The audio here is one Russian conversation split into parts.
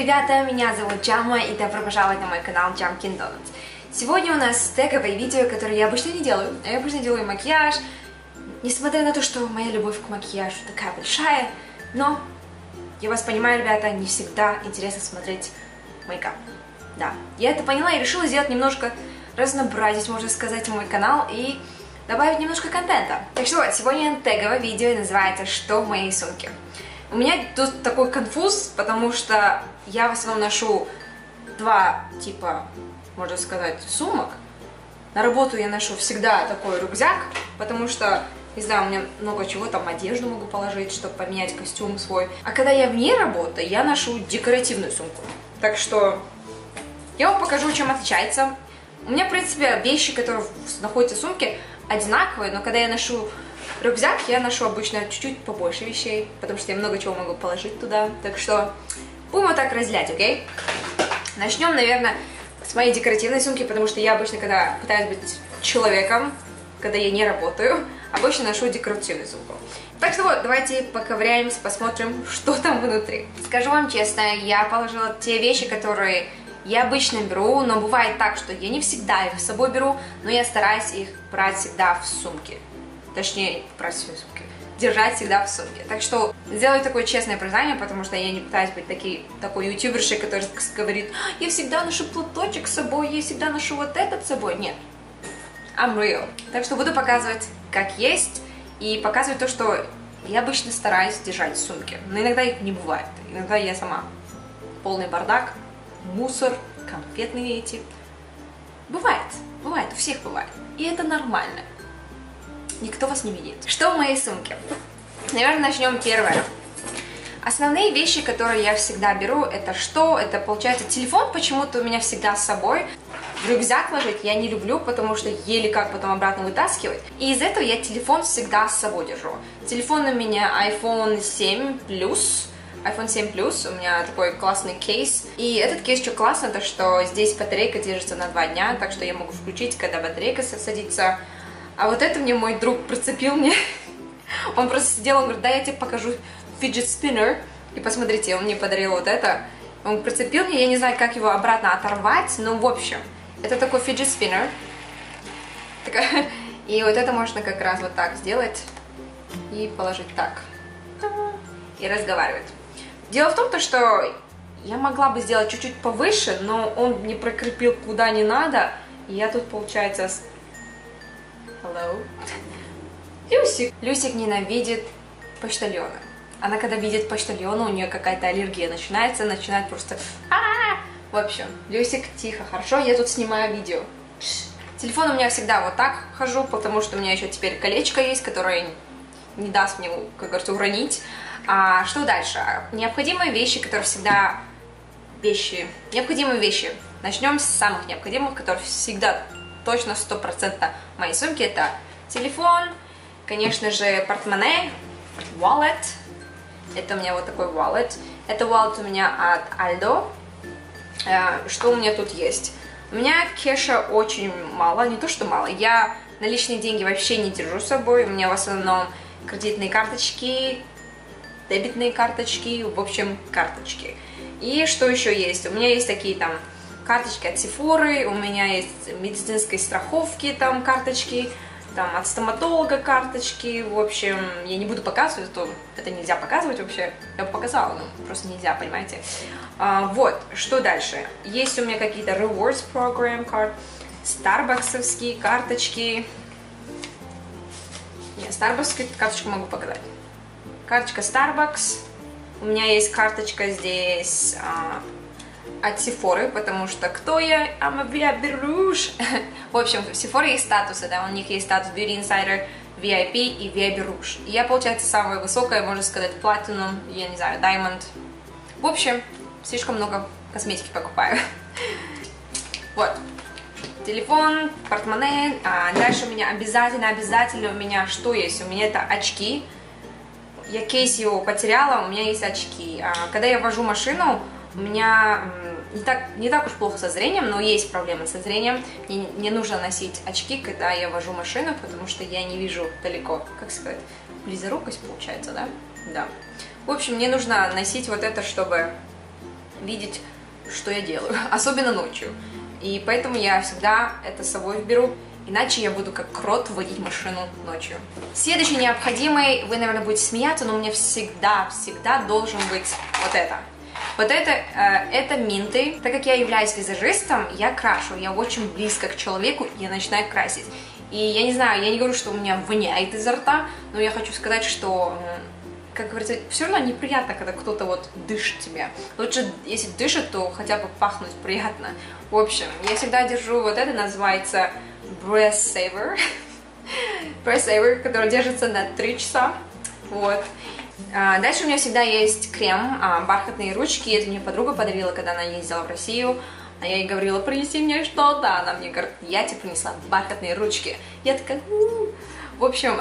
ребята, меня зовут Джама, и добро пожаловать на мой канал Jumpkin Donuts. Сегодня у нас теговое видео, которое я обычно не делаю. Я обычно делаю макияж, несмотря на то, что моя любовь к макияжу такая большая, но я вас понимаю, ребята, не всегда интересно смотреть мейкап. Да, я это поняла и решила сделать немножко разнообразить, можно сказать, мой канал и добавить немножко контента. Так что вот, сегодня теговое видео называется «Что в моей сумке?». У меня тут такой конфуз, потому что я в основном ношу два типа, можно сказать, сумок. На работу я ношу всегда такой рюкзак, потому что, не знаю, у меня много чего, там одежду могу положить, чтобы поменять костюм свой. А когда я вне работы, я ношу декоративную сумку. Так что я вам покажу, чем отличается. У меня, в принципе, вещи, которые находятся в сумке, одинаковые, но когда я ношу рюкзак, я ношу обычно чуть-чуть побольше вещей, потому что я много чего могу положить туда. Так что будем вот так разделять, окей? Начнем, наверное, с моей декоративной сумки, потому что я обычно, когда пытаюсь быть человеком, когда я не работаю, обычно ношу декоративную сумку. Так что вот, давайте поковыряемся, посмотрим, что там внутри. Скажу вам честно, я положила те вещи, которые я обычно беру, но бывает так, что я не всегда их с собой беру, но я стараюсь их брать всегда в сумке. Точнее, брать в сумке. Держать всегда в сумке. Так что сделаю такое честное признание, потому что я не пытаюсь быть такой ютубершей, который говорит: я всегда ношу платочек с собой, я всегда ношу вот этот с собой. Нет. I'm real. Так что буду показывать, как есть, и показывать то, что я обычно стараюсь держать в сумке. Но иногда их не бывает. Иногда я сама полный бардак, мусор, конфетные эти. Бывает, у всех бывает. И это нормально. Никто вас не видит. Что в моей сумке? Наверное, начнем первое. Основные вещи, которые я всегда беру, это что? Это, получается, телефон почему-то у меня всегда с собой. В рюкзак ложить я не люблю, потому что еле как потом обратно вытаскивать. И из этого я телефон всегда с собой держу. Телефон у меня iPhone 7 Plus. iPhone 7 Plus, у меня такой классный кейс. И этот кейс, что классно, то что здесь батарейка держится на 2 дня, так что я могу включить, когда батарейка садится. А вот это мне мой друг прицепил мне. Он просто сидел, он говорит: да, я тебе покажу fidget spinner. И посмотрите, он мне подарил вот это. Он прицепил мне, я не знаю, как его обратно оторвать, но в общем, это такой fidget spinner. И вот это можно как раз вот так сделать и положить так. И разговаривать. Дело в том, что я могла бы сделать чуть-чуть повыше, но он не прикрепил куда не надо. И я тут, получается... Hello. Люсик ненавидит почтальона. Она когда видит почтальона, у нее какая-то аллергия начинает просто... В общем, Люсик, тихо, хорошо, я тут снимаю видео. Телефон у меня всегда вот так хожу, потому что у меня еще теперь колечко есть, которое не даст мне, как говорится, уронить. А что дальше? Необходимые вещи, которые всегда... Необходимые вещи. Начнем с самых необходимых, которые всегда... Точно 100% моей сумки. Это телефон, конечно же, портмоне, wallet. Это у меня вот такой wallet. Это wallet у меня от Aldo. Что у меня тут есть? У меня кэша очень мало, не то что мало. Я наличные деньги вообще не держу с собой. У меня в основном кредитные карточки, дебетные карточки, в общем, карточки. И что еще есть? У меня есть такие там... карточки от Sephora, у меня есть медицинской страховки там карточки, там от стоматолога карточки, в общем, я не буду показывать, то это нельзя показывать вообще, я бы показала, но просто нельзя, понимаете. Вот, что дальше? Есть у меня какие-то rewards program card, старбаксовские карточки, нет, старбаксовскую карточку могу показать. Карточка Starbucks, у меня есть карточка здесь... от Sephora, потому что кто я? I'm a VIP Rouge. В общем, в Sephora есть статусы, да, у них есть статус Beauty Insider, VIP и VIP Rouge. И я, получается, самая высокая, можно сказать, Platinum, я не знаю, Diamond. В общем, слишком много косметики покупаю. Вот. Телефон, портмоне. Дальше у меня обязательно у меня что есть? У меня это очки. Я кейс его потеряла, у меня есть очки. Когда я вожу машину, у меня не так уж плохо со зрением, но есть проблемы со зрением. Мне нужно носить очки, когда я вожу машину, потому что я не вижу далеко. Как сказать? Близорукость получается, да? Да. В общем, мне нужно носить вот это, чтобы видеть, что я делаю, особенно ночью. И поэтому я всегда это с собой беру, иначе я буду как крот водить машину ночью. Следующий необходимый, вы, наверное, будете смеяться, но у меня всегда должен быть вот это. Вот это минты. Так как я являюсь визажистом, я крашу, я очень близко к человеку, и я начинаю красить. И я не знаю, я не говорю, что у меня воняет изо рта, но я хочу сказать, что, как говорится, все равно неприятно, когда кто-то вот дышит тебе. Лучше, если дышит, то хотя бы пахнуть приятно. В общем, я всегда держу вот это, называется Breath Saver. Breath Saver, который держится на 3 часа. Вот. Дальше у меня всегда есть крем, бархатные ручки. Это мне подруга подарила, когда она ездила в Россию. А я ей говорила, принеси мне что-то. Она мне говорит, я тебе принесла бархатные ручки. Я такая, В общем,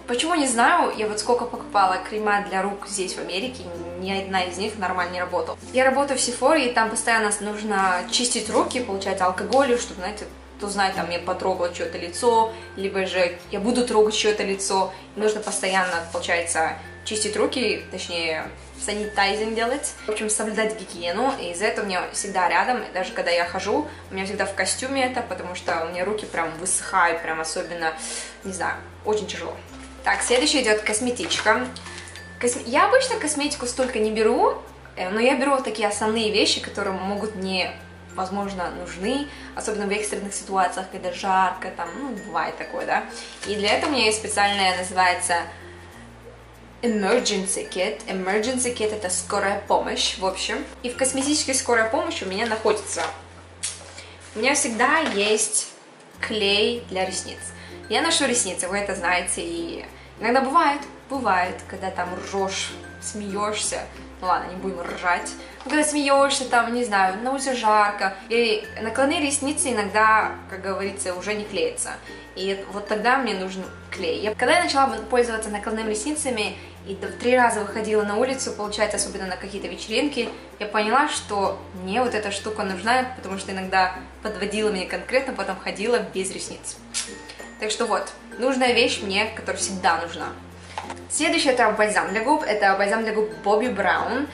почему не знаю, я вот сколько покупала крема для рук здесь, в Америке, ни одна из них нормально не работала. Я работаю в Sephora, и там постоянно нужно чистить руки, получать алкоголь, чтобы, знаете, кто знает, там я потрогала чье-то лицо, либо же я буду трогать чье-то лицо. И нужно постоянно, получается, чистить руки, точнее, санитайзинг делать. В общем, соблюдать гигиену, и из-за этого у меня всегда рядом, даже когда я хожу, у меня всегда в костюме это, потому что у меня руки прям высыхают, прям особенно, не знаю, очень тяжело. Так, следующий идет косметичка. Я обычно косметику столько не беру, но я беру такие основные вещи, которые могут мне, возможно, нужны, особенно в экстренных ситуациях, когда жарко, там, бывает такое, да. И для этого у меня есть специальная, называется Emergency Kit. Emergency Kit — это скорая помощь, в общем. И в косметической скорой помощи у меня находится... У меня всегда есть клей для ресниц. Я ношу ресницы, вы это знаете, и иногда бывает, когда там ржешь, смеешься. Ну ладно, не будем ржать. Но когда смеешься, там, не знаю, на улице жарко, и накладные ресницы иногда, как говорится, уже не клеятся. И вот тогда мне нужен клей. Когда я начала пользоваться накладными ресницами и в 3 раза выходила на улицу, получается, особенно на какие-то вечеринки, я поняла, что мне вот эта штука нужна, потому что иногда подводила меня конкретно, потом ходила без ресниц. Так что вот, нужная вещь мне, которая всегда нужна. Следующий это бальзам для губ. Это бальзам для губ Bobbi Brown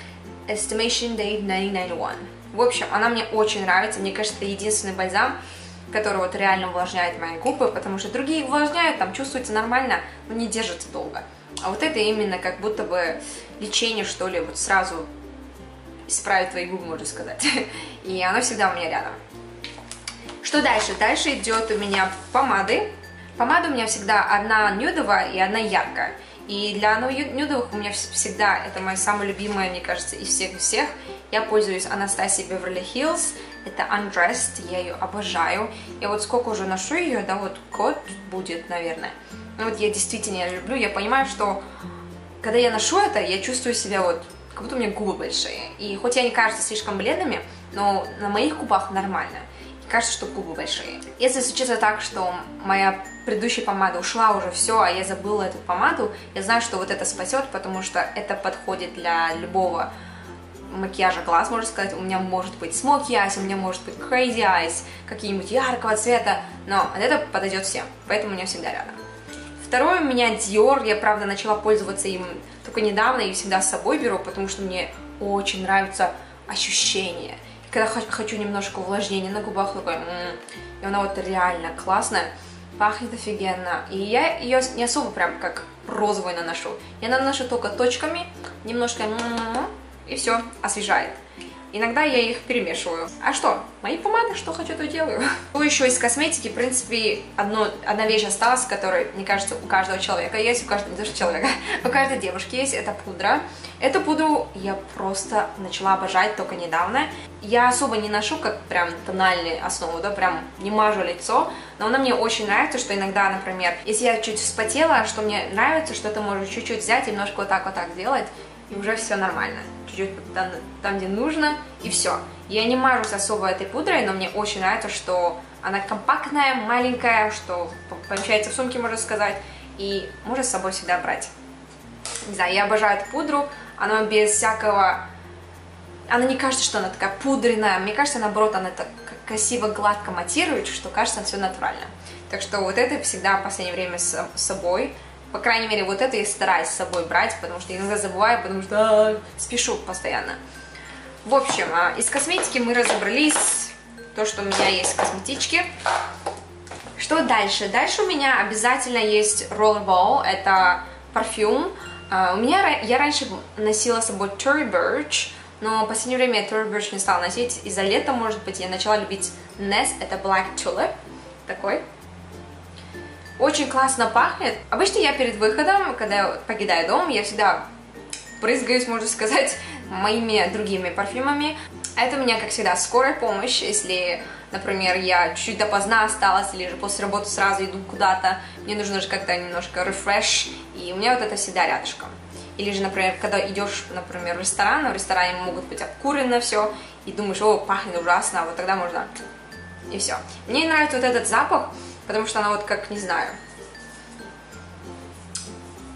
Estimation Date 1991. В общем, она мне очень нравится. Мне кажется, это единственный бальзам, который вот реально увлажняет мои губы, потому что другие увлажняют, там чувствуется нормально, но не держится долго. А вот это именно как будто бы лечение, что ли, вот сразу исправит твои губы, можно сказать. И оно всегда у меня рядом. Что дальше? Дальше идет у меня помады. Помада у меня всегда одна нюдовая и одна яркая. И для нюдовых у меня всегда, это моя самая любимая, мне кажется, из всех. Я пользуюсь Анастасией Beverly Hills. Это Undressed, я ее обожаю. Я вот сколько уже ношу ее, да, вот год будет, наверное. Ну вот я действительно ее люблю. Я понимаю, что когда я ношу это, я чувствую себя вот, как будто у меня губы большие. И хоть они кажутся слишком бледными, но на моих губах нормально. И кажется, что губы большие. Если случится так, что моя предыдущая помада ушла уже все, а я забыла эту помаду, я знаю, что вот это спасет, потому что это подходит для любого макияжа глаз, можно сказать. У меня может быть smoky eyes, у меня может быть crazy eyes, какие-нибудь яркого цвета, но это подойдет всем, поэтому у меня всегда рядом. Второй у меня Dior, я правда начала пользоваться им только недавно и всегда с собой беру, потому что мне очень нравится ощущение. Когда хочу немножко увлажнения на губах, такой, и она вот реально классная, пахнет офигенно. И я ее не особо прям как розовую наношу, я наношу только точками, немножко и все, освежает. Иногда я их перемешиваю. А что? Мои помады, что хочу, то делаю. Что еще из косметики? В принципе, одна вещь осталась, которая, мне кажется, у каждого человека есть, у каждого, не даже человека, у каждой девушки есть, это пудра. Эту пудру я просто начала обожать только недавно. Я особо не ношу как прям тональную основу, да, прям не мажу лицо, но она мне очень нравится, что иногда, например, если я чуть вспотела, что мне нравится, что ты можешь чуть-чуть взять и немножко вот так сделать, и уже все нормально. Чуть-чуть там, где нужно, и все. Я не мажусь особо этой пудрой, но мне очень нравится, что она компактная, маленькая, что помещается в сумке, можно сказать, и можно с собой всегда брать. Не знаю, я обожаю эту пудру, она без всякого... Она не кажется, что она такая пудренная, мне кажется, наоборот, она так красиво, гладко матирует, что кажется, все натурально. Так что вот это всегда в последнее время с собой. По крайней мере, вот это я стараюсь с собой брать, потому что иногда забываю, потому что спешу постоянно. В общем, из косметики мы разобрались. То, что у меня есть косметички. Что дальше? Дальше у меня обязательно есть Rollerball. Это парфюм. Я раньше носила с собой Tory Burch, но в последнее время я Tory Burch не стала носить. Из-за лета, может быть, я начала любить Ness. Это Black Tulip. Такой. Очень классно пахнет. Обычно я перед выходом, когда я покидаю дом, я всегда брызгаюсь, можно сказать, моими другими парфюмами. Это у меня, как всегда, скорая помощь. Если, например, я чуть-чуть допоздна осталась, или же после работы сразу иду куда-то, мне нужно же как-то немножко refresh, и у меня вот это всегда рядышком. Или же, например, когда идешь, например, в ресторан, а в ресторане могут быть обкурено все, и думаешь, о, пахнет ужасно, вот тогда можно... И все. Мне нравится вот этот запах, потому что она вот как, не знаю,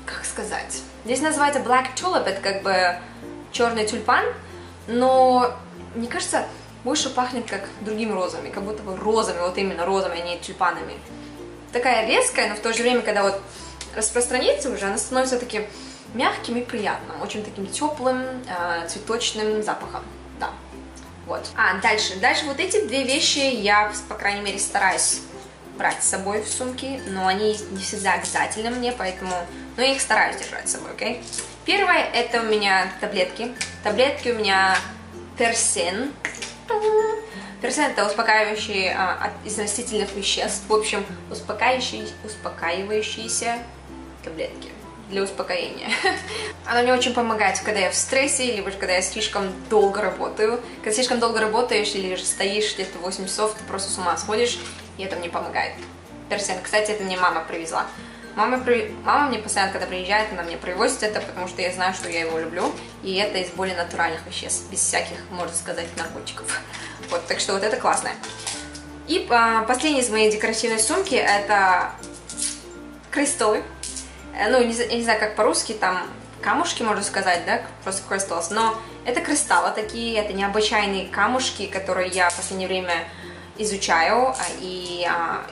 как сказать. Здесь называется Black Tulip, это как бы черный тюльпан, но мне кажется, больше пахнет как другими розами, как будто бы розами, вот именно розами, а не тюльпанами. Такая резкая, но в то же время, когда вот распространится уже, она становится таким мягким и приятным, очень таким теплым, цветочным запахом, да. Вот. Дальше вот эти две вещи я, по крайней мере, стараюсь брать с собой в сумке, но они не всегда обязательны мне, поэтому, но я их стараюсь держать с собой, окей? Первое, это у меня таблетки. Таблетки у меня Персен. Персен это успокаивающий из растительных веществ, в общем, успокаивающиеся таблетки для успокоения. Она мне очень помогает, когда я в стрессе, либо когда я слишком долго работаю. Когда слишком долго работаешь или же стоишь где-то 8 часов, ты просто с ума сходишь, и это мне помогает. Персен. Кстати, это мне мама привезла. Мама мне постоянно, когда приезжает, она мне привозит это, потому что я знаю, что я его люблю. И это из более натуральных веществ, без всяких, можно сказать, наркотиков. Вот, так что вот это классное. И последний из моей декоративной сумки это кристаллы. Ну, я не знаю, как по-русски, там камушки, можно сказать, да, просто crystals. Но это кристаллы такие, это необычайные камушки, которые я в последнее время изучаю, и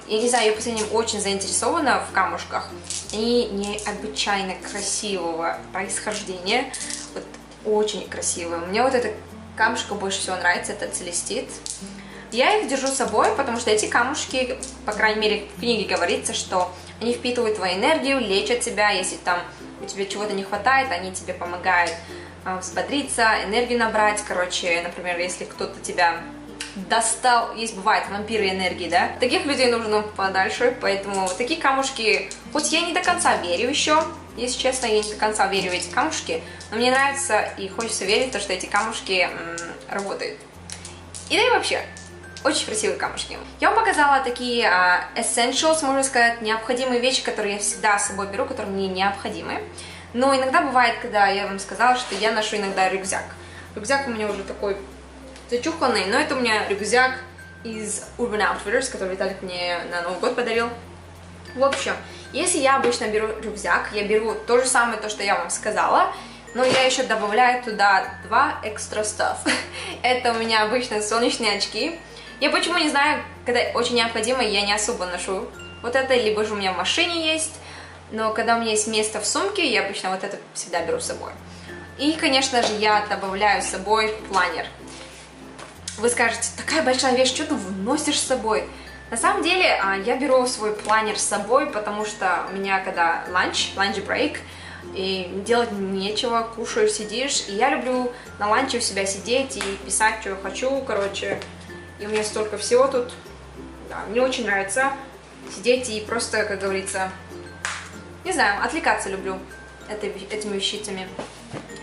я не знаю, я в последнее время очень заинтересована в камушках. Они необычайно красивого происхождения, вот очень красивые. Мне вот эта камушка больше всего нравится, это целестит. Я их держу с собой, потому что эти камушки, по крайней мере, в книге говорится, что они впитывают твою энергию, лечат тебя, если там у тебя чего-то не хватает, они тебе помогают взбодриться, энергию набрать. Короче, например, если кто-то тебя достал, есть бывает вампиры энергии, да, таких людей нужно подальше, поэтому такие камушки, хоть я не до конца верю еще, если честно, я не до конца верю в эти камушки, но мне нравится и хочется верить, что эти камушки работают. И да и вообще, очень красивые камушки. Я вам показала такие essentials, можно сказать, необходимые вещи, которые я всегда с собой беру, которые мне необходимы. Но иногда бывает, когда я вам сказала, что я ношу иногда рюкзак. Рюкзак у меня уже такой зачуханный, но это у меня рюкзак из Urban Outfitters, который Виталик мне на Новый год подарил. В общем, если я обычно беру рюкзак, я беру то же самое, то, что я вам сказала, но я еще добавляю туда 2 extra stuff. Это у меня обычно солнечные очки. Я почему не знаю, когда очень необходимо, я не особо ношу вот это, либо же у меня в машине есть, но когда у меня есть место в сумке, я обычно вот это всегда беру с собой. И, конечно же, я добавляю с собой планер. Вы скажете, такая большая вещь, что ты носишь с собой? На самом деле, я беру свой планер с собой, потому что у меня когда lunch break, и делать нечего, кушаешь, сидишь, и я люблю на ланче у себя сидеть и писать, что я хочу, короче, и у меня столько всего тут, да, мне очень нравится сидеть и просто, как говорится, не знаю, отвлекаться люблю этими вещицами,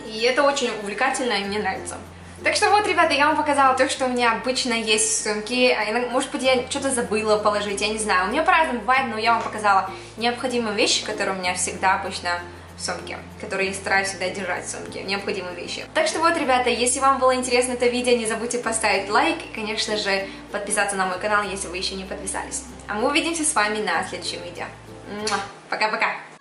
и это очень увлекательно, и мне нравится. Так что вот, ребята, я вам показала то, что у меня обычно есть в сумке. Может быть, я что-то забыла положить, я не знаю. У меня по-разному бывает, но я вам показала необходимые вещи, которые у меня всегда обычно в сумке, которые я стараюсь всегда держать в сумке, необходимые вещи. Так что вот, ребята, если вам было интересно это видео, не забудьте поставить лайк и, конечно же, подписаться на мой канал, если вы еще не подписались. А мы увидимся с вами на следующем видео. Пока-пока!